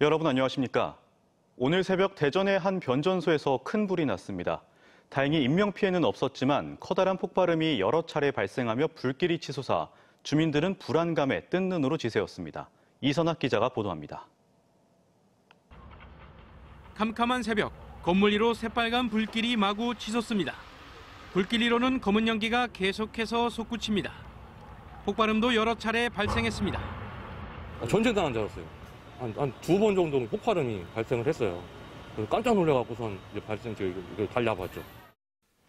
여러분 안녕하십니까? 오늘 새벽 대전의 한 변전소에서 큰 불이 났습니다. 다행히 인명피해는 없었지만 커다란 폭발음이 여러 차례 발생하며 불길이 치솟아 주민들은 불안감에 뜬 눈으로 지새웠습니다. 이선학 기자가 보도합니다. 캄캄한 새벽, 건물 위로 새빨간 불길이 마구 치솟습니다. 불길 위로는 검은 연기가 계속해서 솟구칩니다. 폭발음도 여러 차례 발생했습니다. 전쟁당한 줄 알았어요. 한 두 번 정도는 폭발음이 발생을 했어요. 깜짝 놀래갖고선 이걸 달려봤죠.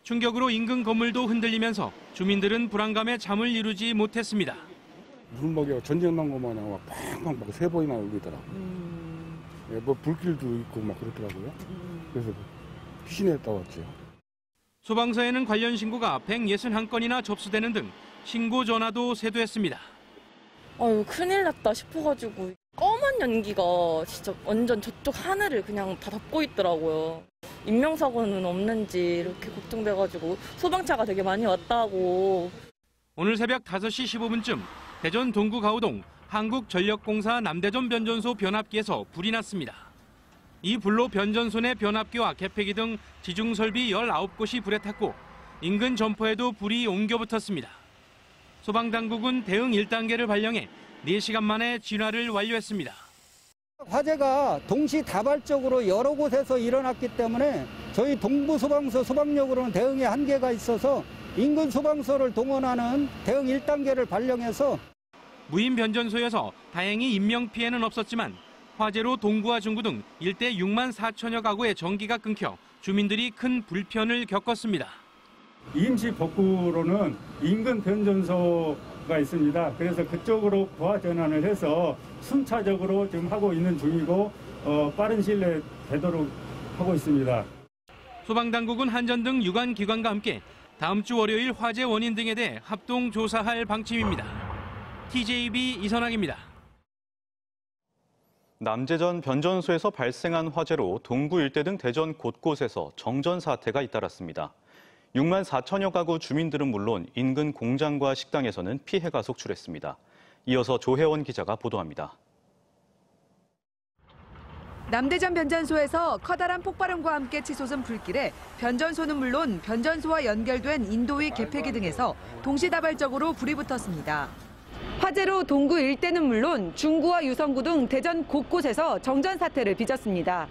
충격으로 인근 건물도 흔들리면서 주민들은 불안감에 잠을 이루지 못했습니다. 물먹이가 전쟁 난 것 마냥 막 팡팡 막 세 번이나 울리더라고. 예, 뭐 불길도 있고 막 그렇더라고요. 그래서 피신했다 왔죠. 소방서에는 관련 신고가 161건이나 접수되는 등 신고 전화도 쇄도했습니다. 아유, 큰일 났다 싶어가지고 검은 연기가 진짜 완전 저쪽 하늘을 그냥 다 덮고 있더라고요. 인명사고는 없는지 이렇게 걱정돼가지고 소방차가 되게 많이 왔다고. 오늘 새벽 5시 15분쯤 대전 동구 가우동 한국전력공사 남대전 변전소 변압기에서 불이 났습니다. 이 불로 변전소 내 변압기와 개폐기 등 지중설비 19곳이 불에 탔고 인근 점포에도 불이 옮겨 붙었습니다. 소방당국은 대응 1단계를 발령해 4시간 만에 진화를 완료했습니다. 화재가 동시다발적으로 여러 곳에서 일어났기 때문에 저희 동부소방서 소방력으로는 대응에 한계가 있어서 인근 소방서를 동원하는 대응 1단계를 발령해서 무인 변전소여서 다행히 인명피해는 없었지만 화재로 동구와 중구 등 일대 6만 4천여 가구의 전기가 끊겨 주민들이 큰 불편을 겪었습니다. 임시 복구로는 인근 변전소가 있습니다. 그래서 그쪽으로 부하 전환을 해서 순차적으로 지금 하고 있는 중이고 빠른 시일 내에 되도록 하고 있습니다. 소방당국은 한전 등 유관 기관과 함께 다음 주 월요일 화재 원인 등에 대해 합동 조사할 방침입니다. TJB 이선학입니다. 남대전 변전소에서 발생한 화재로 동구 일대 등 대전 곳곳에서 정전 사태가 잇따랐습니다. 6만 4천여 가구 주민들은 물론 인근 공장과 식당에서는 피해가 속출했습니다. 이어서 조혜원 기자가 보도합니다. 남대전 변전소에서 커다란 폭발음과 함께 치솟은 불길에 변전소는 물론 변전소와 연결된 인도위 개폐기 등에서 동시다발적으로 불이 붙었습니다. 화재로 동구 일대는 물론 중구와 유성구 등 대전 곳곳에서 정전 사태를 빚었습니다.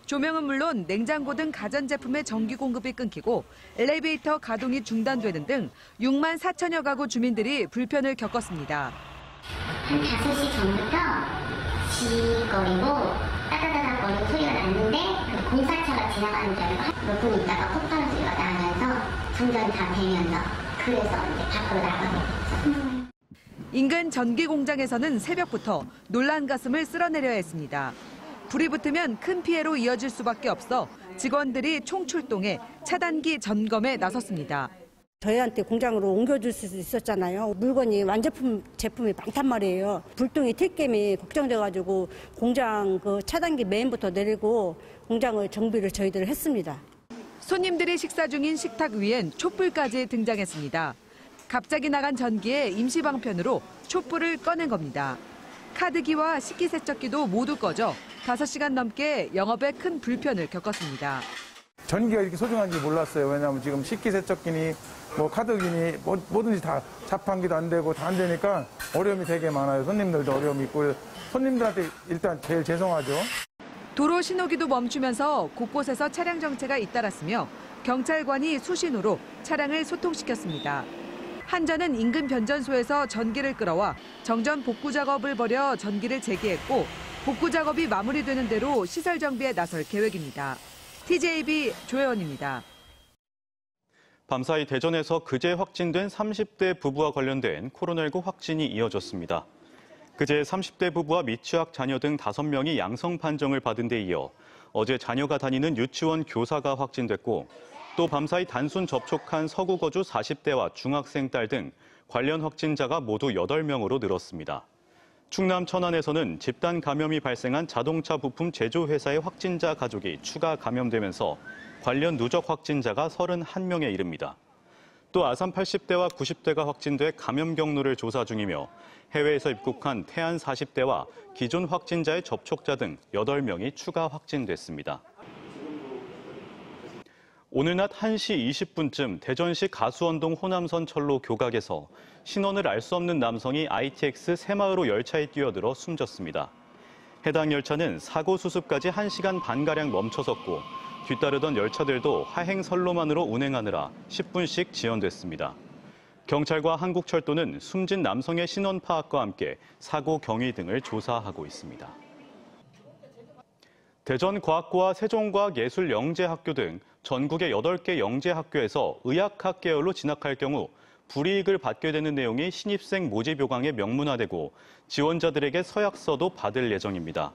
조명은 물론 냉장고 등 가전제품의 전기 공급이 끊기고 엘리베이터 가동이 중단되는 등 6만 4천여 가구 주민들이 불편을 겪었습니다. 한 5시 전부터 시거리고 따다다닥거리는 소리가 났는데 그 공사차가 지나가는 줄 알고 몇 분 있다가 폭발하는 소리가 나면서 정전이 다 되면서 그래서 이제 밖으로 나가게 됐죠. 인근 전기 공장에서는 새벽부터 놀란 가슴을 쓸어내려야 했습니다. 불이 붙으면 큰 피해로 이어질 수밖에 없어 직원들이 총출동해 차단기 점검에 나섰습니다. 저희한테 공장으로 옮겨줄 수 있었잖아요. 물건이 완제품 제품이 많단 말이에요. 불똥이 튈게임이 걱정돼가지고 공장 그 차단기 메인부터 내리고 공장을 정비를 저희들 했습니다. 손님들이 식사 중인 식탁 위엔 촛불까지 등장했습니다. 갑자기 나간 전기에 임시 방편으로 촛불을 꺼낸 겁니다. 카드기와 식기세척기도 모두 꺼져 5시간 넘게 영업에 큰 불편을 겪었습니다. 전기가 이렇게 소중한지 몰랐어요. 왜냐하면 지금 식기세척기니 뭐 카드기니 뭐든지 다 자판기도 안 되고 다 안 되니까 어려움이 되게 많아요. 손님들도 어려움이 있고 손님들한테 일단 제일 죄송하죠. 도로 신호기도 멈추면서 곳곳에서 차량 정체가 잇따랐으며 경찰관이 수신호로 차량을 소통시켰습니다. 한전은 인근 변전소에서 전기를 끌어와 정전 복구 작업을 벌여 전기를 재개했고 복구 작업이 마무리되는 대로 시설 정비에 나설 계획입니다. TJB 조혜원입니다. 밤사이 대전에서 그제 확진된 30대 부부와 관련된 코로나19 확진이 이어졌습니다. 그제 30대 부부와 미취학 자녀 등 5명이 양성 판정을 받은 데 이어 어제 자녀가 다니는 유치원 교사가 확진됐고 또 밤사이 단순 접촉한 서구 거주 40대와 중학생 딸 등 관련 확진자가 모두 8명으로 늘었습니다. 충남 천안에서는 집단 감염이 발생한 자동차 부품 제조회사의 확진자 가족이 추가 감염되면서 관련 누적 확진자가 31명에 이릅니다. 또 아산 80대와 90대가 확진돼 감염 경로를 조사 중이며 해외에서 입국한 태안 40대와 기존 확진자의 접촉자 등 8명이 추가 확진됐습니다. 오늘 낮 1시 20분쯤 대전시 가수원동 호남선 철로 교각에서 신원을 알 수 없는 남성이 ITX 새마을호 열차에 뛰어들어 숨졌습니다. 해당 열차는 사고 수습까지 1시간 반가량 멈춰섰고 뒤따르던 열차들도 하행선로만으로 운행하느라 10분씩 지연됐습니다. 경찰과 한국철도는 숨진 남성의 신원 파악과 함께 사고 경위 등을 조사하고 있습니다. 대전과학고와 세종과학예술영재학교 등 전국의 8개 영재학교에서 의학학 계열로 진학할 경우 불이익을 받게 되는 내용이 신입생 모집 요강에 명문화되고 지원자들에게 서약서도 받을 예정입니다.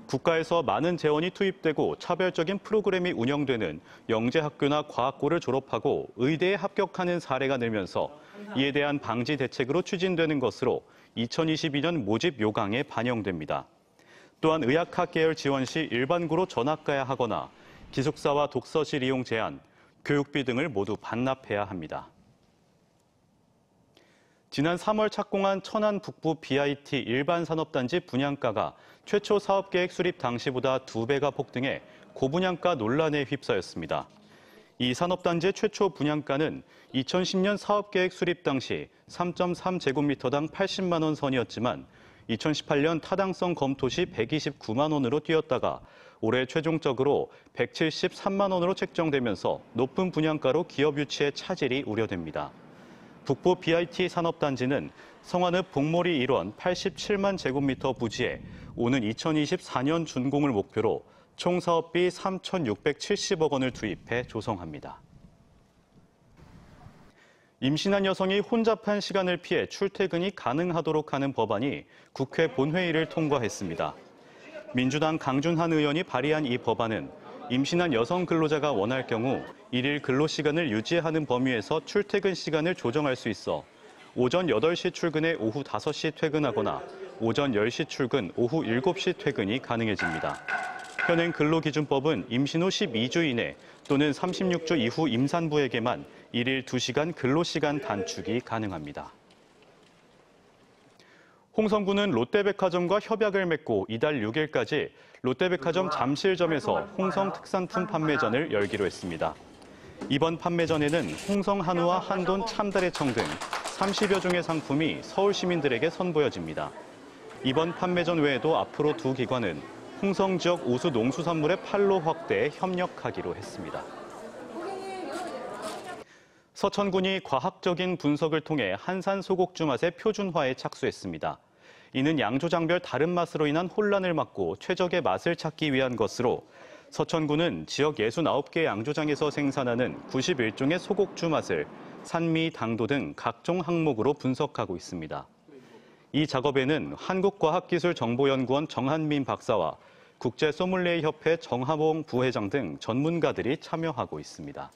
국가에서 많은 재원이 투입되고 차별적인 프로그램이 운영되는 영재학교나 과학고를 졸업하고 의대에 합격하는 사례가 늘면서 이에 대한 방지 대책으로 추진되는 것으로 2022년 모집 요강에 반영됩니다. 또한 의학학 계열 지원 시 일반고로 전학 가야 하거나 기숙사와 독서실 이용 제한, 교육비 등을 모두 반납해야 합니다. 지난 3월 착공한 천안 북부 BIT 일반산업단지 분양가가 최초 사업계획 수립 당시보다 2배가 폭등해 고분양가 논란에 휩싸였습니다. 이 산업단지의 최초 분양가는 2010년 사업계획 수립 당시 3.3제곱미터당 80만 원 선이었지만 2018년 타당성 검토 시 129만 원으로 뛰었다가 올해 최종적으로 173만 원으로 책정되면서 높은 분양가로 기업 유치의 차질이 우려됩니다. 북부 BIT 산업단지는 성안읍 복몰이 일원 87만 제곱미터 부지에 오는 2024년 준공을 목표로 총 사업비 3,670억 원을 투입해 조성합니다. 임신한 여성이 혼잡한 시간을 피해 출퇴근이 가능하도록 하는 법안이 국회 본회의를 통과했습니다. 민주당 강준한 의원이 발의한 이 법안은 임신한 여성 근로자가 원할 경우 일일 근로시간을 유지하는 범위에서 출퇴근 시간을 조정할 수 있어 오전 8시 출근에 오후 5시 퇴근하거나 오전 10시 출근, 오후 7시 퇴근이 가능해집니다. 현행 근로기준법은 임신 후 12주 이내 또는 36주 이후 임산부에게만 일일 2시간 근로시간 단축이 가능합니다. 홍성군은 롯데백화점과 협약을 맺고 이달 6일까지 롯데백화점 잠실점에서 홍성 특산품 판매전을 열기로 했습니다. 이번 판매전에는 홍성 한우와 한돈 참다래청 등 30여 종의 상품이 서울 시민들에게 선보여집니다. 이번 판매전 외에도 앞으로 두 기관은 홍성 지역 우수 농수산물의 판로 확대에 협력하기로 했습니다. 서천군이 과학적인 분석을 통해 한산 소곡주 맛의 표준화에 착수했습니다. 이는 양조장별 다른 맛으로 인한 혼란을 막고 최적의 맛을 찾기 위한 것으로 서천군은 지역 69개 양조장에서 생산하는 91종의 소곡주 맛을 산미, 당도 등 각종 항목으로 분석하고 있습니다. 이 작업에는 한국과학기술정보연구원 정한민 박사와 국제소믈리에협회 정하봉 부회장 등 전문가들이 참여하고 있습니다.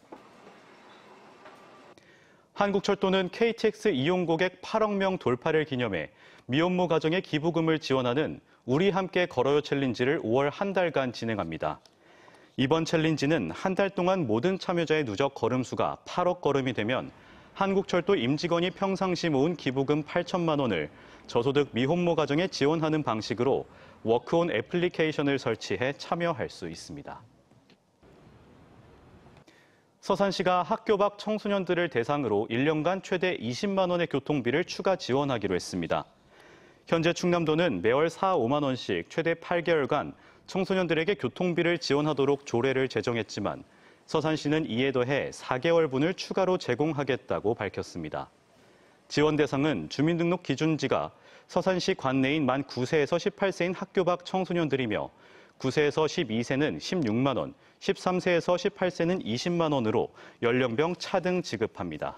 한국철도는 KTX 이용 고객 8억 명 돌파를 기념해 미혼모 가정에 기부금을 지원하는 우리 함께 걸어요 챌린지를 5월 한 달간 진행합니다. 이번 챌린지는 한 달 동안 모든 참여자의 누적 걸음수가 8억 걸음이 되면 한국철도 임직원이 평상시 모은 기부금 8천만 원을 저소득 미혼모 가정에 지원하는 방식으로 워크온 애플리케이션을 설치해 참여할 수 있습니다. 서산시가 학교 밖 청소년들을 대상으로 1년간 최대 20만 원의 교통비를 추가 지원하기로 했습니다. 현재 충남도는 매월 4, 5만 원씩 최대 8개월간 청소년들에게 교통비를 지원하도록 조례를 제정했지만 서산시는 이에 더해 4개월분을 추가로 제공하겠다고 밝혔습니다. 지원 대상은 주민등록 기준지가 서산시 관내인 만 9세에서 18세인 학교 밖 청소년들이며 9세에서 12세는 16만 원, 13세에서 18세는 20만 원으로 연령별 차등 지급합니다.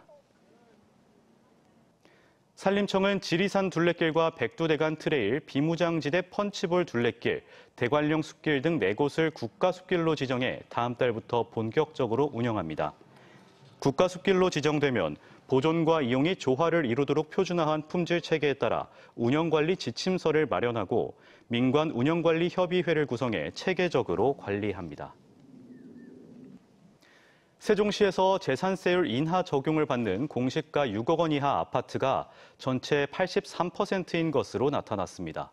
산림청은 지리산 둘레길과 백두대간 트레일, 비무장지대 펀치볼 둘레길, 대관령 숲길 등 4곳을 국가숲길로 지정해 다음 달부터 본격적으로 운영합니다. 국가숲길로 지정되면 보존과 이용이 조화를 이루도록 표준화한 품질 체계에 따라 운영관리 지침서를 마련하고 민관 운영관리 협의회를 구성해 체계적으로 관리합니다. 세종시에서 재산세율 인하 적용을 받는 공시가 6억 원 이하 아파트가 전체 83%인 것으로 나타났습니다.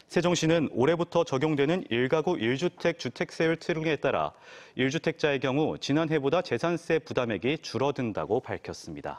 세종시는 올해부터 적용되는 1가구 1주택 주택세율 트름에 따라 1주택자의 경우 지난해보다 재산세 부담액이 줄어든다고 밝혔습니다.